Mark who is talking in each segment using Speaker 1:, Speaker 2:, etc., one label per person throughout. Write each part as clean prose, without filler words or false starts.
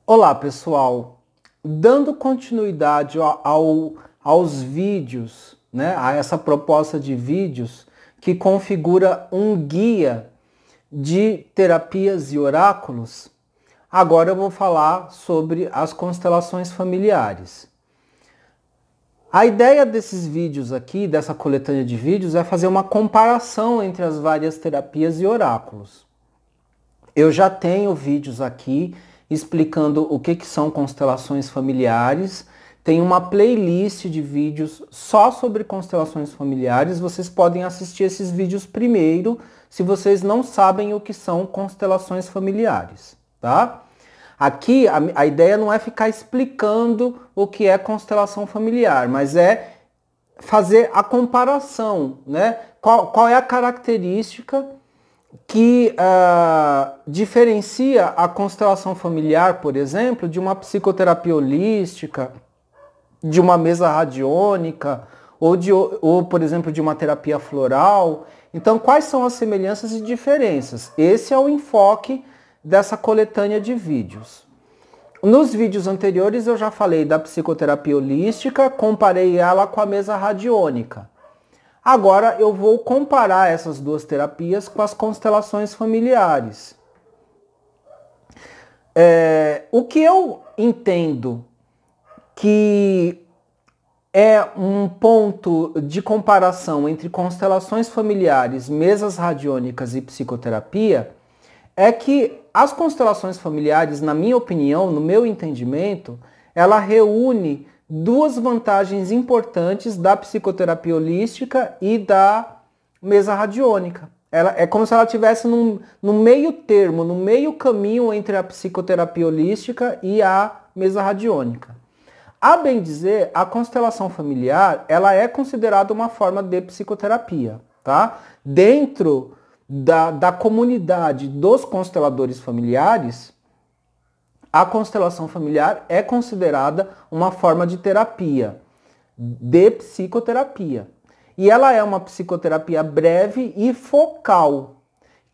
Speaker 1: Olá pessoal, dando continuidade aos vídeos, né, a essa proposta de vídeos que configura um guia de terapias e oráculos, agora eu vou falar sobre as constelações familiares. A ideia desses vídeos aqui, dessa coletânea de vídeos, é fazer uma comparação entre as várias terapias e oráculos. Eu já tenho vídeos aqui explicando o que são constelações familiares. Tem uma playlist de vídeos só sobre constelações familiares. Vocês podem assistir esses vídeos primeiro, se vocês não sabem o que são constelações familiares, tá? Aqui a ideia não é ficar explicando o que é constelação familiar, mas é fazer a comparação, né? Qual é a característica que diferencia a constelação familiar, por exemplo, de uma psicoterapia holística, de uma mesa radiônica, ou, por exemplo, de uma terapia floral. Então, quais são as semelhanças e diferenças? Esse é o enfoque dessa coletânea de vídeos. Nos vídeos anteriores eu já falei da psicoterapia holística, comparei ela com a mesa radiônica. Agora eu vou comparar essas duas terapias com as constelações familiares. O que eu entendo que é um ponto de comparação entre constelações familiares, mesas radiônicas e psicoterapia é que as constelações familiares, na minha opinião, no meu entendimento, ela reúne duas vantagens importantes da psicoterapia holística e da mesa radiônica. É como se ela estivesse no meio termo, no meio caminho entre a psicoterapia holística e a mesa radiônica. A bem dizer, a constelação familiar, ela é considerada uma forma de psicoterapia, tá? Dentro da comunidade dos consteladores familiares, a constelação familiar é considerada uma forma de terapia, de psicoterapia. E ela é uma psicoterapia breve e focal,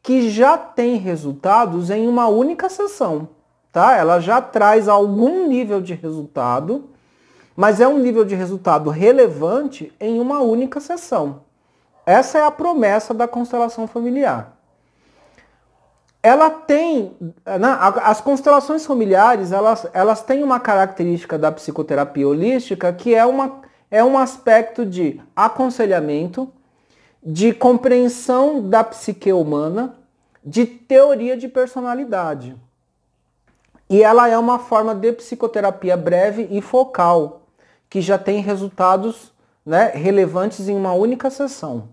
Speaker 1: que já tem resultados em uma única sessão, tá? Ela já traz algum nível de resultado, mas é um nível de resultado relevante em uma única sessão. Essa é a promessa da constelação familiar. Ela tem, as constelações familiares, elas têm uma característica da psicoterapia holística que é um aspecto de aconselhamento, de compreensão da psique humana, de teoria de personalidade. E ela é uma forma de psicoterapia breve e focal, que já tem resultados, né, relevantes em uma única sessão.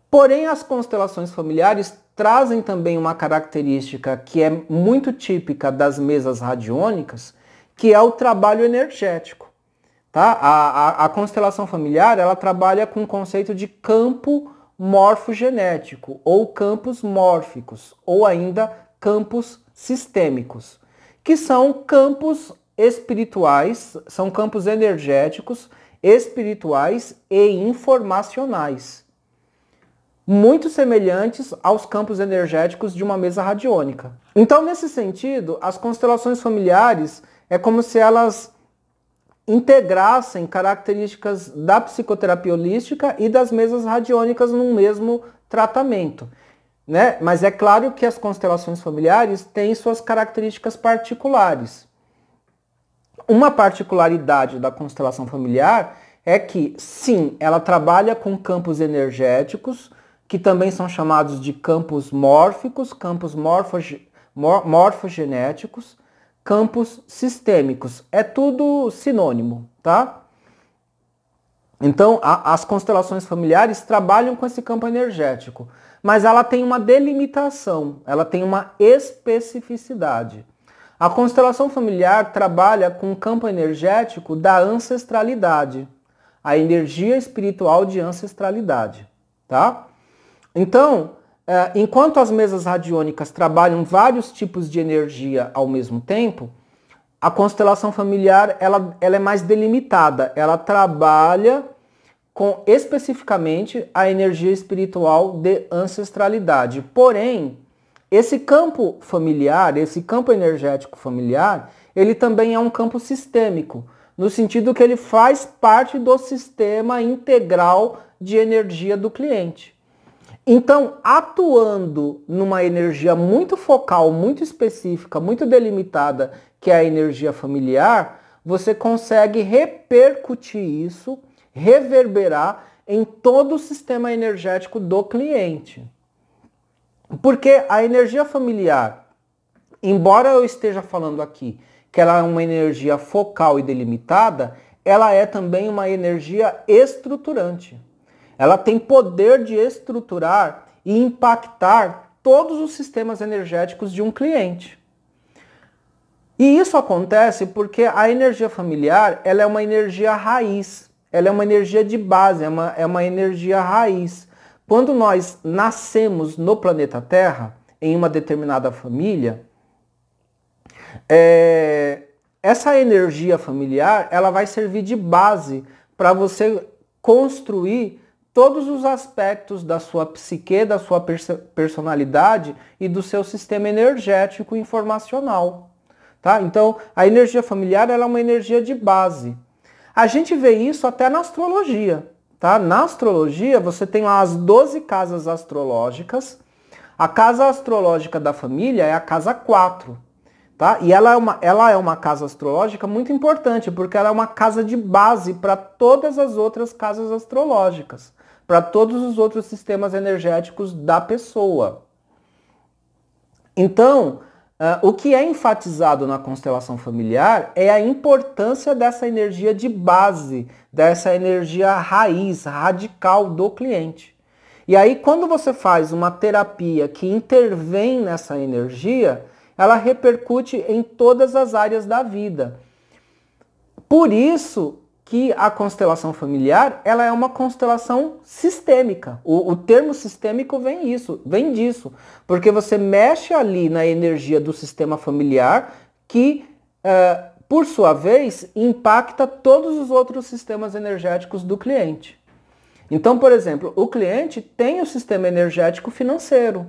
Speaker 1: Porém, as constelações familiares trazem também uma característica que é muito típica das mesas radiônicas, que é o trabalho energético. Tá? A constelação familiar, ela trabalha com o conceito de campo morfogenético, ou campos mórficos, ou ainda campos sistêmicos, que são campos espirituais, são campos energéticos, espirituais e informacionais, muito semelhantes aos campos energéticos de uma mesa radiônica. Então, nesse sentido, as constelações familiares é como se elas integrassem características da psicoterapia holística e das mesas radiônicas num mesmo tratamento, né? Mas é claro que as constelações familiares têm suas características particulares. Uma particularidade da constelação familiar é que, sim, ela trabalha com campos energéticos, que também são chamados de campos mórficos, campos morfogenéticos, campos sistêmicos. É tudo sinônimo, tá? Então, as constelações familiares trabalham com esse campo energético, mas ela tem uma delimitação, ela tem uma especificidade. A constelação familiar trabalha com o campo energético da ancestralidade, a energia espiritual de ancestralidade, tá? Então, enquanto as mesas radiônicas trabalham vários tipos de energia ao mesmo tempo, a constelação familiar ela é mais delimitada, ela trabalha com especificamente a energia espiritual de ancestralidade. Porém, Esse campo familiar, esse campo energético familiar, ele também é um campo sistêmico, no sentido que ele faz parte do sistema integral de energia do cliente. Então, atuando numa energia muito focal, muito específica, muito delimitada, que é a energia familiar, você consegue repercutir isso, reverberar em todo o sistema energético do cliente. Porque a energia familiar, embora eu esteja falando aqui que ela é uma energia focal e delimitada, ela é também uma energia estruturante. Ela tem poder de estruturar e impactar todos os sistemas energéticos de um cliente. E isso acontece porque a energia familiar, ela é uma energia raiz, ela é uma energia de base, é uma energia raiz. Quando nós nascemos no planeta Terra, em uma determinada família, essa energia familiar, ela vai servir de base para você construir todos os aspectos da sua psique, da sua personalidade e do seu sistema energético informacional. Tá? Então, a energia familiar, ela é uma energia de base. A gente vê isso até na astrologia. Tá? Na astrologia, você tem lá as 12 casas astrológicas. A casa astrológica da família é a casa 4. Tá? E ela é uma casa astrológica muito importante, porque ela é uma casa de base para todas as outras casas astrológicas, para todos os outros sistemas energéticos da pessoa. Então, o que é enfatizado na constelação familiar é a importância dessa energia de base, dessa energia raiz, radical do cliente. E aí, quando você faz uma terapia que intervém nessa energia, ela repercute em todas as áreas da vida. Por isso que a constelação familiar, ela é uma constelação sistêmica. O termo sistêmico vem disso, porque você mexe ali na energia do sistema familiar que, por sua vez, impacta todos os outros sistemas energéticos do cliente. Então, por exemplo, o cliente tem o sistema energético financeiro.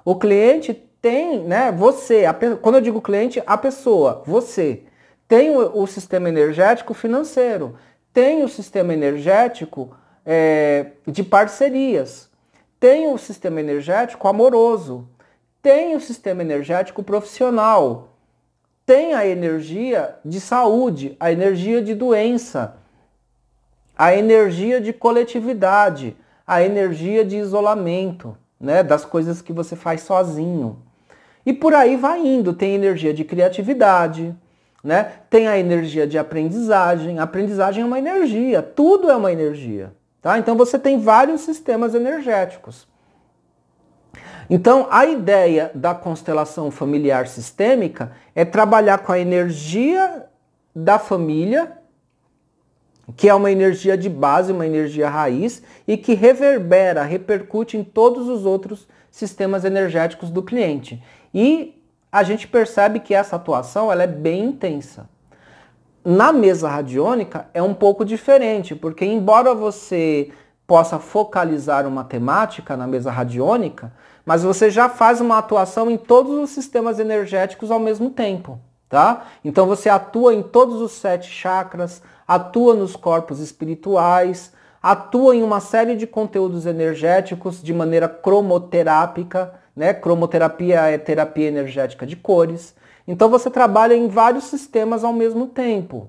Speaker 1: O cliente tem, né, quando eu digo cliente, a pessoa, você, tem o sistema energético financeiro, tem o sistema energético de parcerias, tem o sistema energético amoroso, tem o sistema energético profissional, tem a energia de saúde, a energia de doença, a energia de coletividade, a energia de isolamento, né, das coisas que você faz sozinho. E por aí vai indo, tem energia de criatividade, né? Tem a energia de aprendizagem. A aprendizagem é uma energia, tudo é uma energia. Tá? Então você tem vários sistemas energéticos. Então a ideia da constelação familiar sistêmica é trabalhar com a energia da família, que é uma energia de base, uma energia raiz, e que reverbera, repercute em todos os outros sistemas energéticos do cliente. E a gente percebe que essa atuação ela é bem intensa. Na mesa radiônica é um pouco diferente, porque embora você possa focalizar uma temática na mesa radiônica, mas você já faz uma atuação em todos os sistemas energéticos ao mesmo tempo. Tá? Então você atua em todos os 7 chakras, atua nos corpos espirituais, atua em uma série de conteúdos energéticos de maneira cromoterápica, né? Cromoterapia é terapia energética de cores. Então você trabalha em vários sistemas ao mesmo tempo,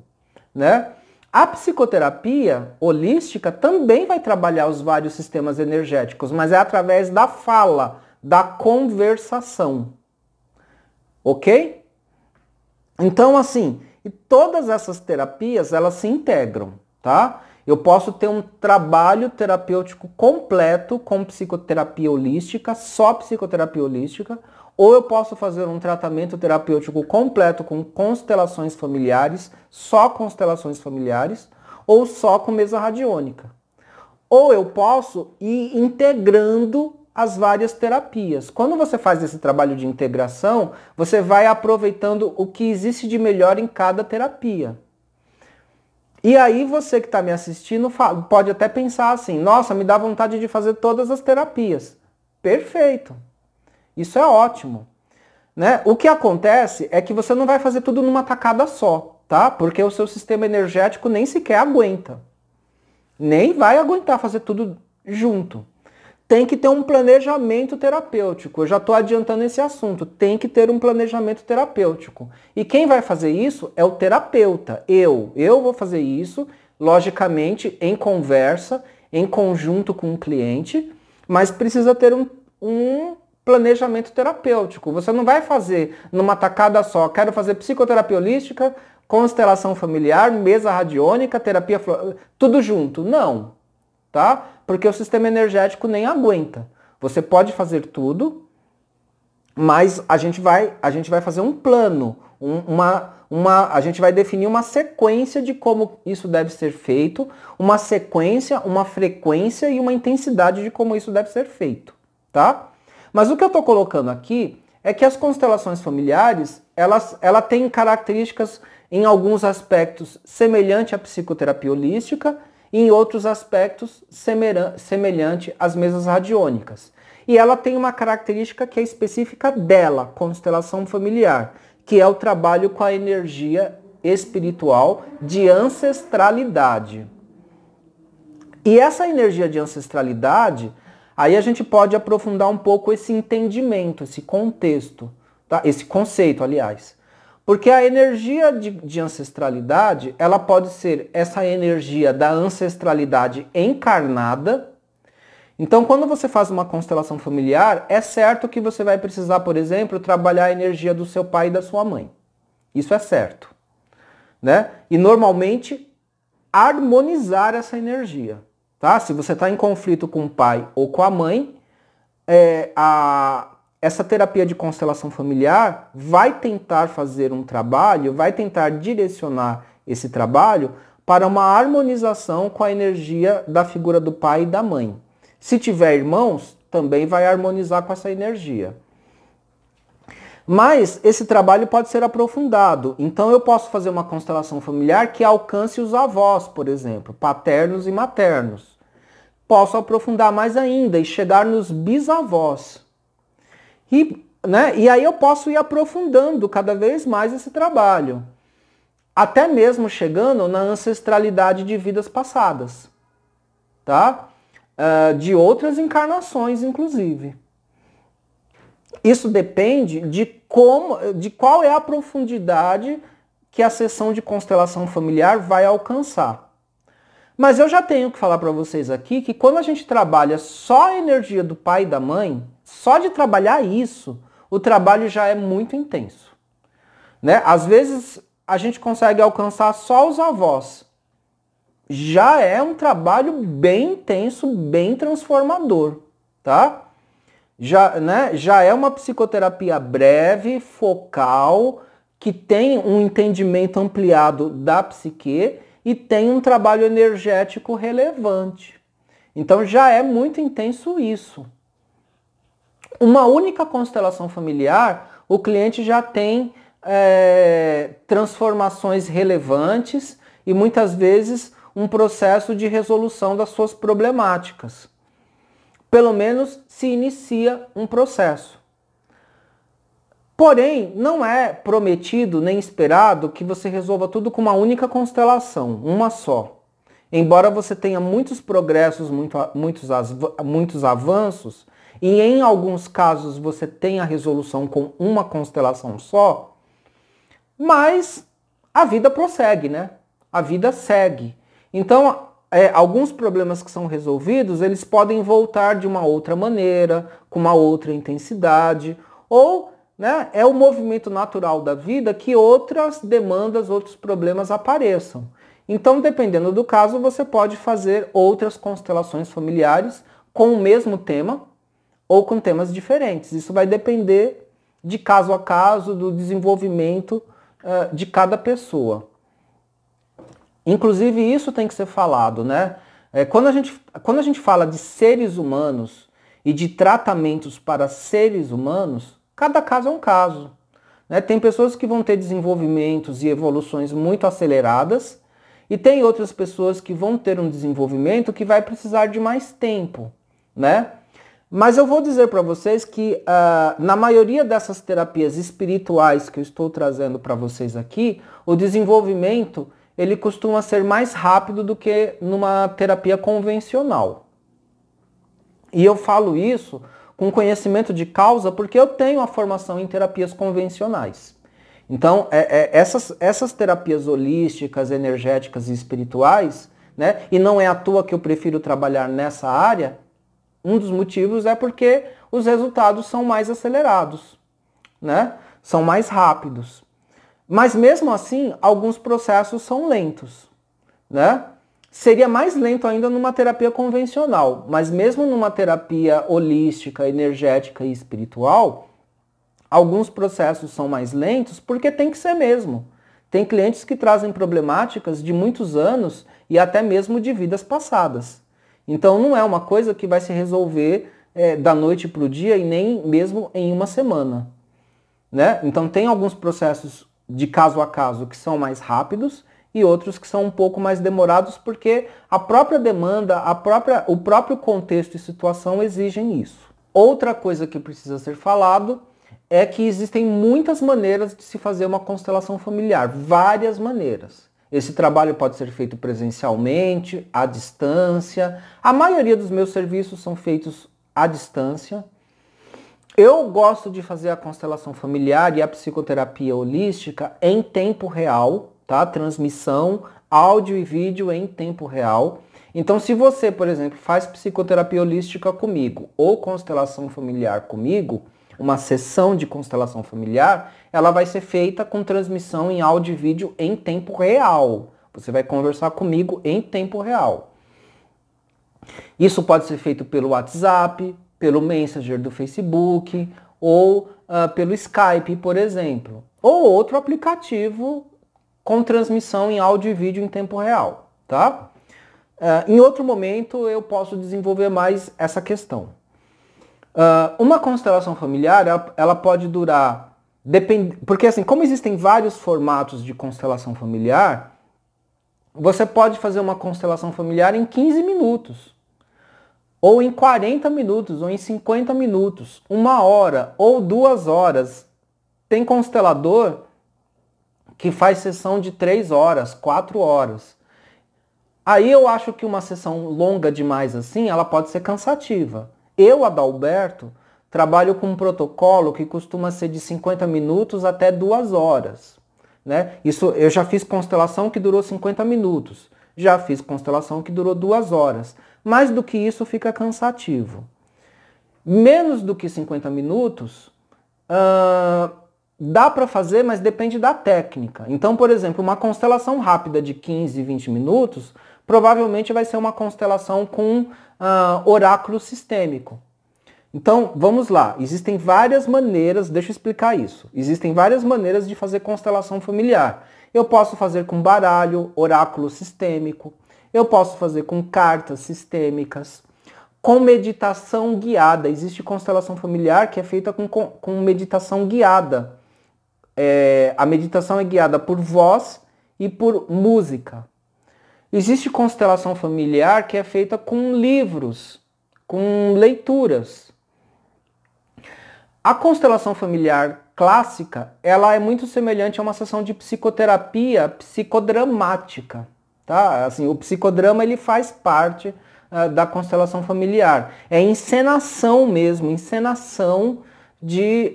Speaker 1: né? A psicoterapia holística também vai trabalhar os vários sistemas energéticos, mas é através da fala, da conversação. Ok? Então, assim, todas essas terapias, elas se integram, tá? Eu posso ter um trabalho terapêutico completo com psicoterapia holística, só psicoterapia holística, ou eu posso fazer um tratamento terapêutico completo com constelações familiares, só constelações familiares, ou só com mesa radiônica. Ou eu posso ir integrando as várias terapias. Quando você faz esse trabalho de integração, você vai aproveitando o que existe de melhor em cada terapia. E aí você que está me assistindo pode até pensar assim, nossa, me dá vontade de fazer todas as terapias. Perfeito. Isso é ótimo, né? O que acontece é que você não vai fazer tudo numa tacada só, tá? Porque o seu sistema energético nem sequer aguenta. Nem vai aguentar fazer tudo junto. Tem que ter um planejamento terapêutico. Eu já estou adiantando esse assunto. Tem que ter um planejamento terapêutico. E quem vai fazer isso é o terapeuta. Eu vou fazer isso, logicamente, em conversa, em conjunto com o cliente, mas precisa ter um planejamento terapêutico. Você não vai fazer numa tacada só. Quero fazer psicoterapia holística, constelação familiar, mesa radiônica, terapia, tudo junto. Não, tá? Porque o sistema energético nem aguenta. Você pode fazer tudo, mas a gente vai fazer um plano, a gente vai definir uma sequência de como isso deve ser feito, uma sequência, uma frequência e uma intensidade de como isso deve ser feito, tá? Mas o que eu estou colocando aqui é que as constelações familiares, ela tem características em alguns aspectos semelhante à psicoterapia holística e em outros aspectos semelhante às mesas radiônicas. E ela tem uma característica que é específica dela, constelação familiar, que é o trabalho com a energia espiritual de ancestralidade. E essa energia de ancestralidade, aí a gente pode aprofundar um pouco esse entendimento, esse contexto, tá? Esse conceito, aliás. Porque a energia de ancestralidade, ela pode ser essa energia da ancestralidade encarnada. Então, quando você faz uma constelação familiar, é certo que você vai precisar, por exemplo, trabalhar a energia do seu pai e da sua mãe. Isso é certo, né? E normalmente harmonizar essa energia, tá? Se você está em conflito com o pai ou com a mãe, essa terapia de constelação familiar vai tentar fazer um trabalho, vai tentar direcionar esse trabalho para uma harmonização com a energia da figura do pai e da mãe. Se tiver irmãos, também vai harmonizar com essa energia. Mas esse trabalho pode ser aprofundado. Então eu posso fazer uma constelação familiar que alcance os avós, por exemplo, paternos e maternos. Posso aprofundar mais ainda e chegar nos bisavós. E aí eu posso ir aprofundando cada vez mais esse trabalho. Até mesmo chegando na ancestralidade de vidas passadas. Tá? De outras encarnações, inclusive. Isso depende de qual é a profundidade que a sessão de constelação familiar vai alcançar. Mas eu já tenho que falar para vocês aqui que quando a gente trabalha só a energia do pai e da mãe, só de trabalhar isso, o trabalho já é muito intenso, né? Às vezes a gente consegue alcançar só os avós. Já é um trabalho bem intenso, bem transformador, tá? Já é uma psicoterapia breve, focal, que tem um entendimento ampliado da psique e tem um trabalho energético relevante. Então já é muito intenso isso. Uma única constelação familiar, o cliente já tem transformações relevantes e muitas vezes um processo de resolução das suas problemáticas. Pelo menos se inicia um processo. Porém, não é prometido nem esperado que você resolva tudo com uma única constelação, uma só. Embora você tenha muitos progressos, muitos avanços, e em alguns casos você tenha a resolução com uma constelação só, mas a vida prossegue, né? A vida segue. Então, alguns problemas que são resolvidos, eles podem voltar de uma outra maneira, com uma outra intensidade, ou né, é o movimento natural da vida que outras demandas, outros problemas apareçam. Então, dependendo do caso, você pode fazer outras constelações familiares com o mesmo tema ou com temas diferentes. Isso vai depender de caso a caso, do desenvolvimento de cada pessoa. Inclusive, isso tem que ser falado, né? Quando a gente fala de seres humanos e de tratamentos para seres humanos, cada caso é um caso, né? Tem pessoas que vão ter desenvolvimentos e evoluções muito aceleradas e tem outras pessoas que vão ter um desenvolvimento que vai precisar de mais tempo, né? Mas eu vou dizer para vocês que na maioria dessas terapias espirituais que eu estou trazendo para vocês aqui, o desenvolvimento ele costuma ser mais rápido do que numa terapia convencional. E eu falo isso com conhecimento de causa porque eu tenho a formação em terapias convencionais. Então, essas terapias holísticas, energéticas e espirituais, né, e não é à toa que eu prefiro trabalhar nessa área, um dos motivos é porque os resultados são mais acelerados, né, são mais rápidos. Mas mesmo assim, alguns processos são lentos, né? Seria mais lento ainda numa terapia convencional, mas mesmo numa terapia holística, energética e espiritual, alguns processos são mais lentos porque tem que ser mesmo. Tem clientes que trazem problemáticas de muitos anos e até mesmo de vidas passadas. Então não é uma coisa que vai se resolver da noite para o dia e nem mesmo em uma semana, né? Então tem alguns processos de caso a caso que são mais rápidos e outros que são um pouco mais demorados porque a própria demanda, o próprio contexto e situação exigem isso. Outra coisa que precisa ser falado é que existem muitas maneiras de se fazer uma constelação familiar, várias maneiras. Esse trabalho pode ser feito presencialmente, à distância. A maioria dos meus serviços são feitos à distância. Eu gosto de fazer a constelação familiar e a psicoterapia holística em tempo real, tá? Transmissão, áudio e vídeo em tempo real. Então, se você, por exemplo, faz psicoterapia holística comigo ou constelação familiar comigo, uma sessão de constelação familiar, ela vai ser feita com transmissão em áudio e vídeo em tempo real. Você vai conversar comigo em tempo real. Isso pode ser feito pelo WhatsApp, pelo Messenger do Facebook ou pelo Skype, por exemplo. Ou outro aplicativo com transmissão em áudio e vídeo em tempo real, tá? Em outro momento eu posso desenvolver mais essa questão. Uma constelação familiar, ela pode durar... Porque assim, como existem vários formatos de constelação familiar, você pode fazer uma constelação familiar em 15 minutos. Ou em 40 minutos, ou em 50 minutos, 1 hora ou 2 horas. Tem constelador que faz sessão de 3 horas, 4 horas. Aí eu acho que uma sessão longa demais assim, ela pode ser cansativa. Eu, Adalberto, trabalho com um protocolo que costuma ser de 50 minutos até 2 horas. Né? Isso, eu já fiz constelação que durou 50 minutos. Já fiz constelação que durou 2 horas. Mais do que isso fica cansativo. Menos do que 50 minutos, dá para fazer, mas depende da técnica. Então, por exemplo, uma constelação rápida de 15, 20 minutos, provavelmente vai ser uma constelação com oráculo sistêmico. Então, vamos lá. Existem várias maneiras, deixa eu explicar isso. Existem várias maneiras de fazer constelação familiar. Eu posso fazer com baralho, oráculo sistêmico. Eu posso fazer com cartas sistêmicas, com meditação guiada. Existe constelação familiar que é feita com meditação guiada. A meditação é guiada por voz e por música. Existe constelação familiar que é feita com livros, com leituras. A constelação familiar clássica, ela é muito semelhante a uma sessão de psicoterapia psicodramática. Tá? Assim, o psicodrama ele faz parte da constelação familiar. É encenação mesmo, encenação de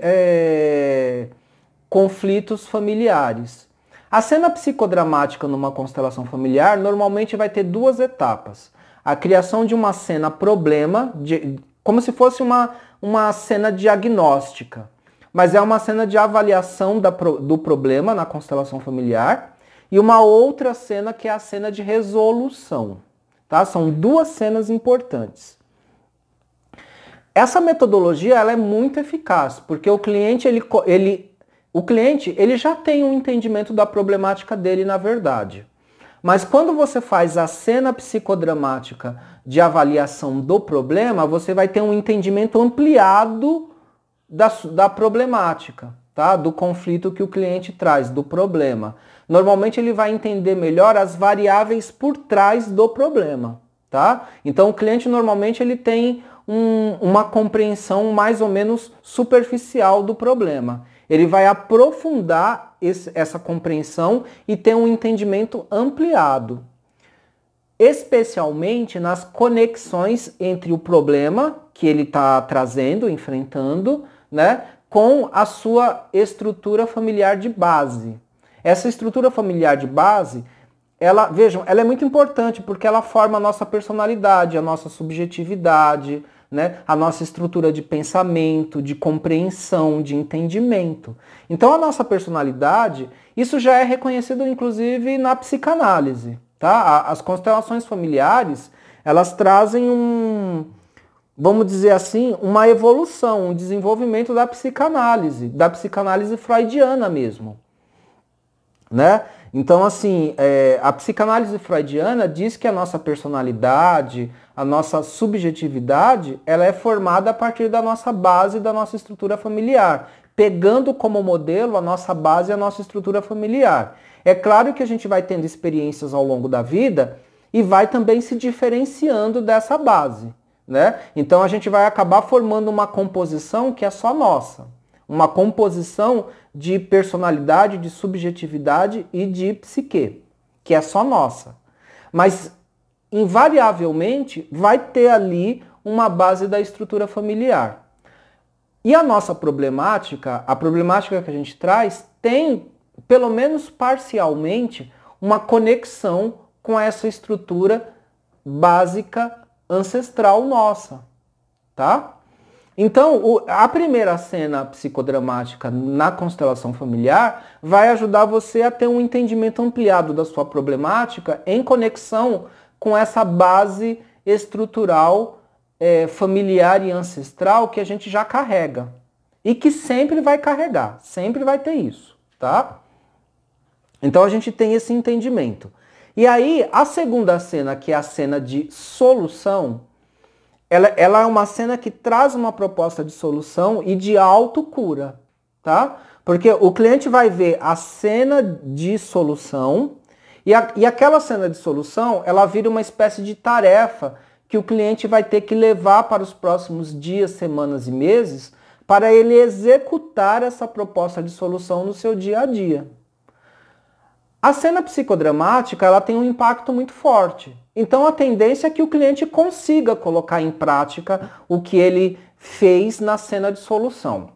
Speaker 1: conflitos familiares. A cena psicodramática numa constelação familiar normalmente vai ter 2 etapas. A criação de uma cena problema, como se fosse uma cena diagnóstica, mas é uma cena de avaliação do problema na constelação familiar. E uma outra cena que é a cena de resolução. Tá? São 2 cenas importantes. Essa metodologia ela é muito eficaz, porque o cliente ele já tem um entendimento da problemática dele na verdade. Mas quando você faz a cena psicodramática de avaliação do problema, você vai ter um entendimento ampliado da problemática, tá? Do conflito que o cliente traz, do problema. Normalmente ele vai entender melhor as variáveis por trás do problema, tá? Então o cliente normalmente ele tem uma compreensão mais ou menos superficial do problema. Ele vai aprofundar essa compreensão e ter um entendimento ampliado, especialmente nas conexões entre o problema que ele está trazendo, enfrentando, né, com a sua estrutura familiar de base. Essa estrutura familiar de base, vejam, ela é muito importante porque ela forma a nossa personalidade, a nossa subjetividade, né, a nossa estrutura de pensamento, de compreensão, de entendimento. Então a nossa personalidade, isso já é reconhecido inclusive na psicanálise. Tá? As constelações familiares, elas trazem vamos dizer assim, uma evolução, um desenvolvimento da psicanálise freudiana mesmo, né? Então, assim, a psicanálise freudiana diz que a nossa personalidade, a nossa subjetividade, ela é formada a partir da nossa base, da nossa estrutura familiar, pegando como modelo a nossa base e a nossa estrutura familiar. É claro que a gente vai tendo experiências ao longo da vida e vai também se diferenciando dessa base, né? Então a gente vai acabar formando uma composição que é só nossa. Uma composição de personalidade, de subjetividade e de psique, que é só nossa. Mas, invariavelmente, vai ter ali uma base da estrutura familiar. E a nossa problemática, a problemática que a gente traz, tem, pelo menos parcialmente, uma conexão com essa estrutura básica ancestral nossa, tá? Então, a primeira cena psicodramática na constelação familiar vai ajudar você a ter um entendimento ampliado da sua problemática em conexão com essa base estrutural, familiar e ancestral que a gente já carrega. E que sempre vai carregar, sempre vai ter isso, tá? Então a gente tem esse entendimento. E aí, a segunda cena, que é a cena de solução, ela é uma cena que traz uma proposta de solução e de autocura, tá? Porque o cliente vai ver a cena de solução e aquela cena de solução, ela vira uma espécie de tarefa que o cliente vai ter que levar para os próximos dias, semanas e meses para ele executar essa proposta de solução no seu dia a dia. A cena psicodramática, ela tem um impacto muito forte. Então a tendência é que o cliente consiga colocar em prática o que ele fez na cena de solução.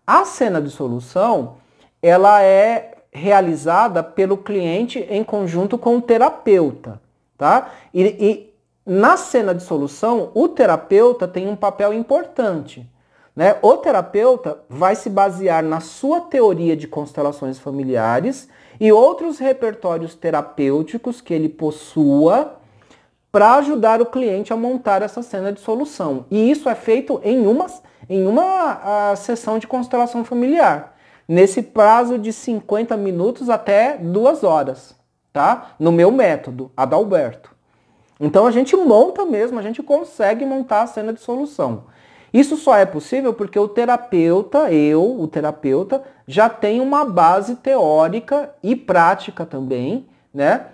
Speaker 1: A cena de solução, ela é realizada pelo cliente em conjunto com o terapeuta, tá? E na cena de solução, o terapeuta tem um papel importante, né? O terapeuta vai se basear na sua teoria de constelações familiares e outros repertórios terapêuticos que ele possua para ajudar o cliente a montar essa cena de solução. E isso é feito em uma sessão de constelação familiar, nesse prazo de 50 minutos até 2 horas, tá? No meu método, Adalberto. Então a gente monta mesmo, a gente consegue montar a cena de solução. Isso só é possível porque o terapeuta, o terapeuta, já tem uma base teórica e prática também, né?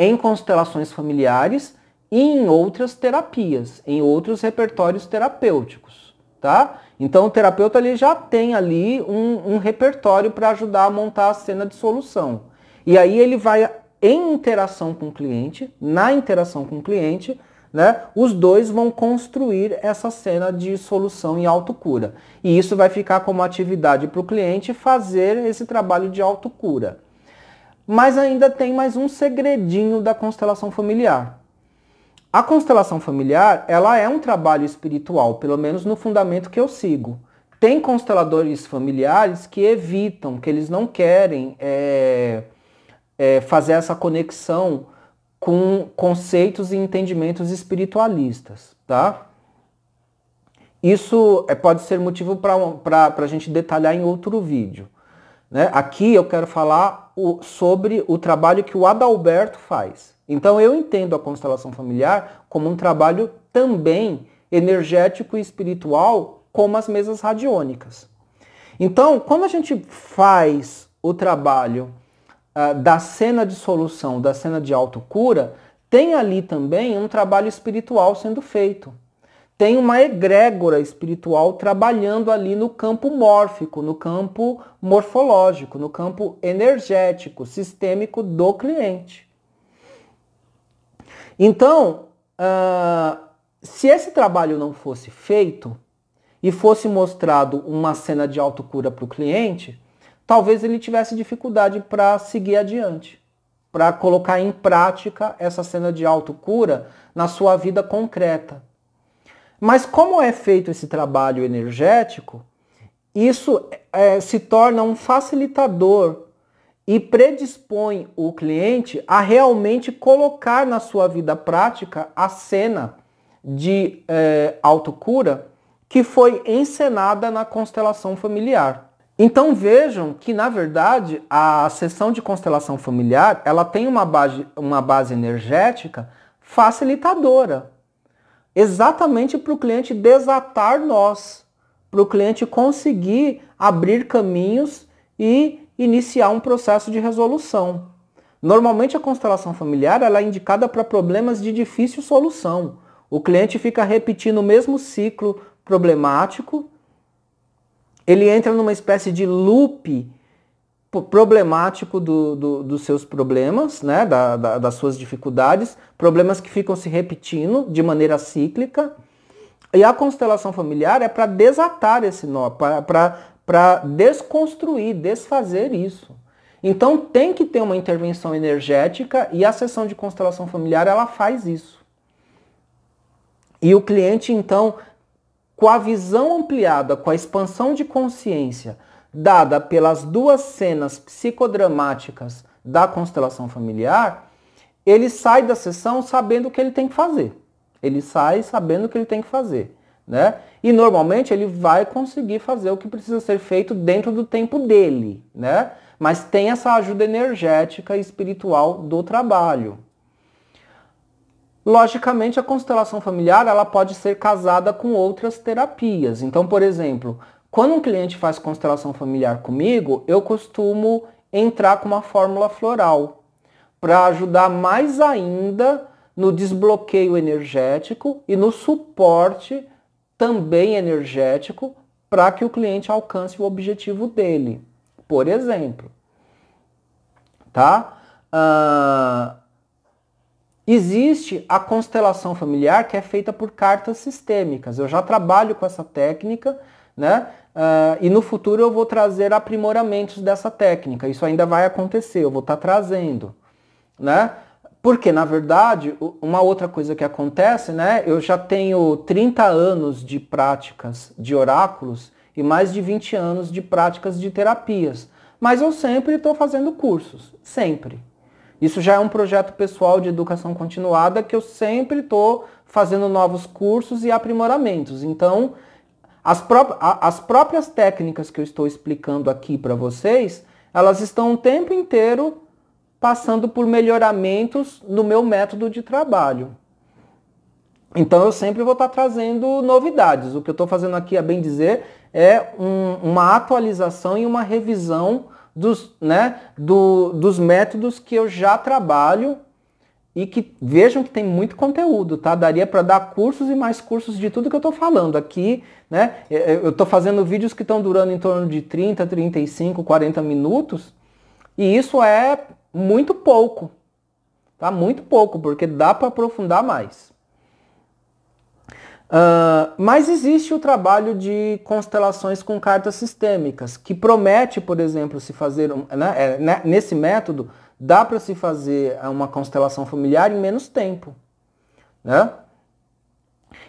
Speaker 1: Em constelações familiares e em outras terapias, em outros repertórios terapêuticos, tá? Então o terapeuta ele já tem ali um repertório para ajudar a montar a cena de solução. E aí ele vai em interação com o cliente, na interação com o cliente, né, os dois vão construir essa cena de solução e autocura. E isso vai ficar como atividade para o cliente fazer esse trabalho de autocura. Mas ainda tem mais um segredinho da constelação familiar. A constelação familiar, ela é um trabalho espiritual, pelo menos no fundamento que eu sigo. Tem consteladores familiares que evitam, que eles não querem fazer essa conexão com conceitos e entendimentos espiritualistas, tá? Isso pode ser motivo para a gente detalhar em outro vídeo, né? Aqui eu quero falar sobre o trabalho que o Adalberto faz. Então eu entendo a constelação familiar como um trabalho também energético e espiritual, como as mesas radiônicas. Então, quando a gente faz o trabalho da cena de solução, da cena de autocura, tem ali também um trabalho espiritual sendo feito. tem uma egrégora espiritual trabalhando ali no campo mórfico, no campo morfológico, no campo energético, sistêmico do cliente. Então, se esse trabalho não fosse feito e fosse mostrado uma cena de autocura para o cliente, talvez ele tivesse dificuldade para seguir adiante, para colocar em prática essa cena de autocura na sua vida concreta. Mas como é feito esse trabalho energético, isso se torna um facilitador e predispõe o cliente a realmente colocar na sua vida prática a cena de autocura que foi encenada na constelação familiar. Então vejam que, na verdade, a sessão de constelação familiar ela tem uma base energética facilitadora. Exatamente para o cliente desatar nós, para o cliente conseguir abrir caminhos e iniciar um processo de resolução. Normalmente a constelação familiar ela é indicada para problemas de difícil solução. O cliente fica repetindo o mesmo ciclo problemático, ele entra numa espécie de loop problemático dos seus problemas, né, das suas dificuldades, problemas que ficam se repetindo de maneira cíclica. E a constelação familiar é para desatar esse nó, para desconstruir, desfazer isso. Então tem que ter uma intervenção energética e a sessão de constelação familiar ela faz isso. E o cliente então, com a visão ampliada, com a expansão de consciência, dada pelas duas cenas psicodramáticas da constelação familiar, ele sai da sessão sabendo o que ele tem que fazer. Ele sai sabendo o que ele tem que fazer, né? E normalmente ele vai conseguir fazer o que precisa ser feito dentro do tempo dele, né? Mas tem essa ajuda energética e espiritual do trabalho. Logicamente, a constelação familiar ela pode ser casada com outras terapias. Então, por exemplo, quando um cliente faz constelação familiar comigo, eu costumo entrar com uma fórmula floral para ajudar mais ainda no desbloqueio energético e no suporte também energético para que o cliente alcance o objetivo dele. Por exemplo, tá? Existe a constelação familiar que é feita por cartas sistêmicas. Eu já trabalho com essa técnica, né? E no futuro eu vou trazer aprimoramentos dessa técnica. Isso ainda vai acontecer, eu vou estar trazendo, né? Porque, na verdade, uma outra coisa que acontece, né? Eu já tenho 30 anos de práticas de oráculos e mais de 20 anos de práticas de terapias. Mas eu sempre estou fazendo cursos, sempre. Isso já é um projeto pessoal de educação continuada que eu sempre estou fazendo novos cursos e aprimoramentos. Então, as próprias técnicas que eu estou explicando aqui para vocês, elas estão o tempo inteiro passando por melhoramentos no meu método de trabalho. Então eu sempre vou estar trazendo novidades. O que eu estou fazendo aqui, a bem dizer, é uma atualização e uma revisão dos métodos que eu já trabalho e que vejam que tem muito conteúdo, tá? Daria para dar cursos e mais cursos de tudo que eu estou falando aqui, né? Eu estou fazendo vídeos que estão durando em torno de 30, 35, 40 minutos e isso é muito pouco, tá? Muito pouco, porque dá para aprofundar mais. Mas existe o trabalho de constelações com cartas sistêmicas, que promete, por exemplo, se fazer, nesse método, dá para se fazer uma constelação familiar em menos tempo, né?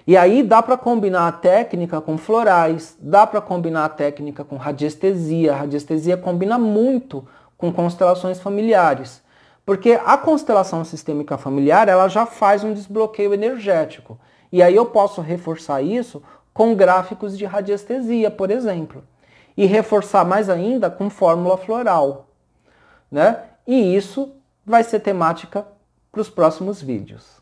Speaker 1: E aí dá para combinar a técnica com florais, dá para combinar a técnica com radiestesia. A radiestesia combina muito com constelações familiares, porque a constelação sistêmica familiar ela já faz um desbloqueio energético. E aí eu posso reforçar isso com gráficos de radiestesia, por exemplo. E reforçar mais ainda com fórmula floral, né? E isso vai ser temática para os próximos vídeos.